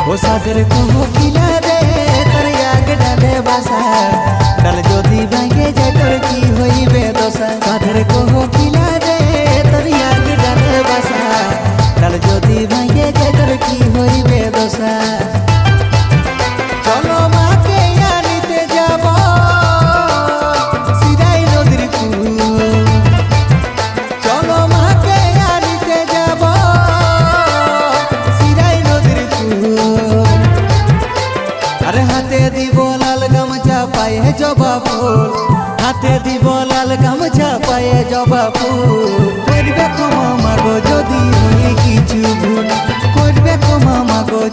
ও সাদের কোকিলা রে তোর আগ ডালে বাসা ডাল যদি ভাঙে যায় তোর কি হইবে দশা সাদের কোকিলা রে তোর আগ ডালে বাসা ডাল যদি ভাঙে যায় তোর কি হইবে দশা চলো মাকে আনিতে যাব সিরাই নদীর কূল চলো মাকে আনিতে যাব সিরাই নদীর কূল আরে হাতে দিব লাল গামছা পায়ে জবা ফুল হাতে দিব লাল গামছা পায়ে জবা ফুল করবে ক্ষমা মাগো যদি হয়ে কিছু ভুল